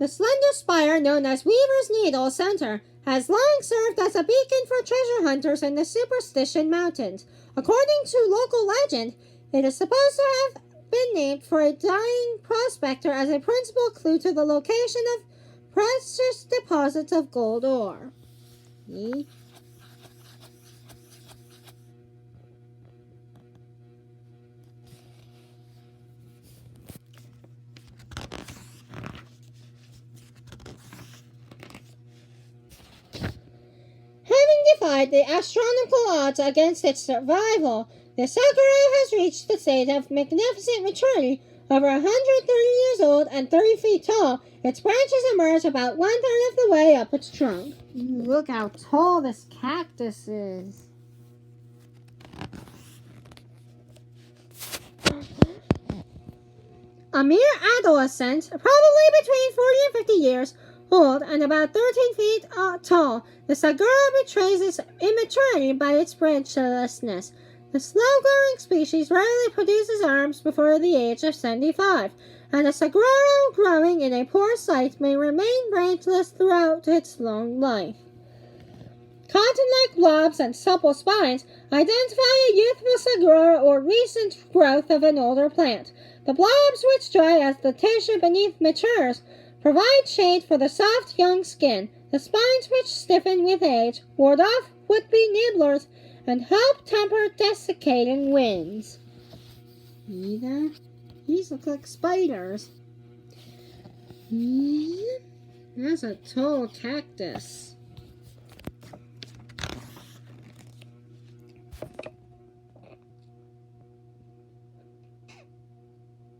The slender spire known as Weaver's Needle Center has long served as a beacon for treasure hunters in the Superstition Mountains. According to local legend, it is supposed to have been named for a dying prospector as a principal clue to the location of precious deposits of gold ore. Having defied the astronomical odds against its survival, the sakura has reached the state of magnificent maturity. Over 130 years old and 30 feet tall, its branches emerge about 1/3 of the way up its trunk. Look how tall this cactus is. A mere adolescent, probably between 40 and 50 years old and about 13 feet tall, the sakura betrays its immaturity by its branchlessness. The slow-growing species rarely produces arms before the age of 75, and a saguaro growing in a poor site may remain branchless throughout its long life. Cotton-like blobs and supple spines identify a youthful saguaro or recent growth of an older plant. The blobs, which dry as the tissue beneath matures, provide shade for the soft young skin. The spines, which stiffen with age, ward off would-be nibblers and help temper desiccating winds. See that? These look like spiders. That's a tall cactus.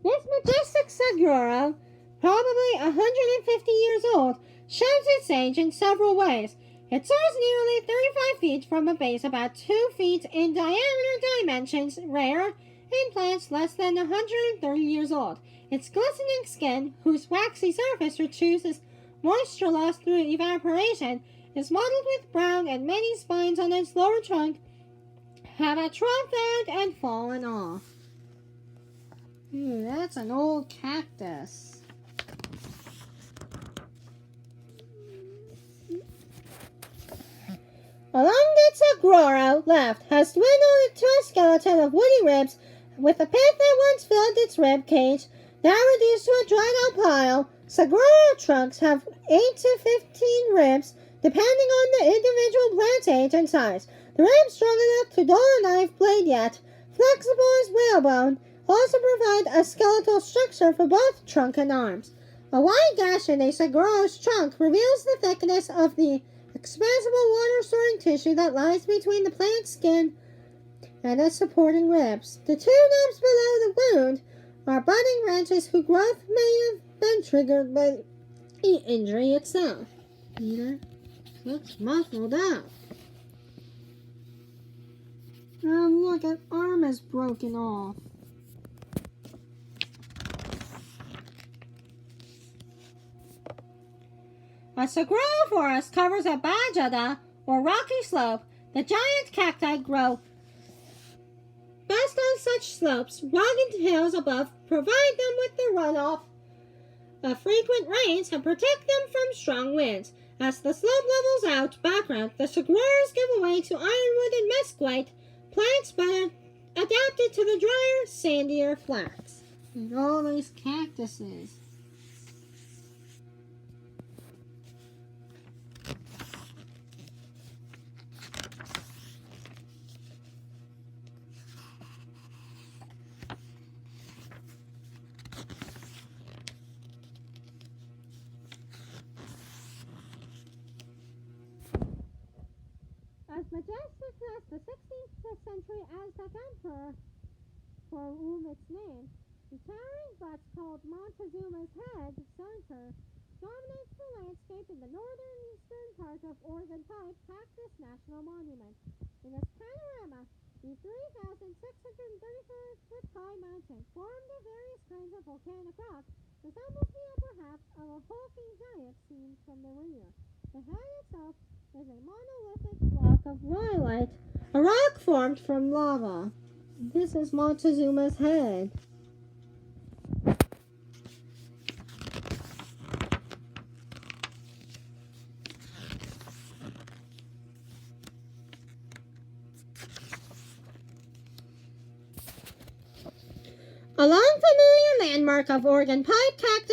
This majestic saguaro, probably 150 years old, shows its age in several ways. It soars nearly 35 feet from a base about 2 feet in diameter, dimensions rare in plants less than 130 years old. Its glistening skin, whose waxy surface reduces moisture loss through evaporation, is mottled with brown, and many spines on its lower trunk have atrophied and fallen off. That's an old cactus. Along the saguaro left has dwindled into a skeleton of woody ribs, with the pit that once filled its rib cage now reduced to a dried-out pile. Saguaro trunks have 8 to 15 ribs, depending on the individual plant's age and size. The ribs strong enough to dull a knife blade yet flexible as whalebone also provide a skeletal structure for both trunk and arms. A wide gash in a saguaro's trunk reveals the thickness of the expansible water-storing tissue that lies between the plant's skin and its supporting ribs. The 2 nubs below the wound are budding branches whose growth may have been triggered by the injury itself. Peter looks muffled up. Oh, look, an arm is broken off. A saguaro forest covers a bajada, or rocky slope. The giant cacti grow best on such slopes. Rugged hills above provide them with the runoff of frequent rains and protect them from strong winds. As the slope levels out background, the saguaros give way to ironwood and mesquite, plants better adapted to the drier, sandier flats. And all these cactuses. As majestic as the 16th century Aztec emperor, for whom it's named, the towering butte called Montezuma's Head Center dominates the landscape in the northeastern part of Oregon-type Cactus National Monument. In its panorama, the 3,634-foot-high mountain, formed of various kinds of volcanic rock, resembles the upper half of a hulking giant seen from the rear. The head itself is a monolithic block of rhyolite, a rock formed from lava. This is Montezuma's Head. A long familiar landmark of Oregon pipe cactus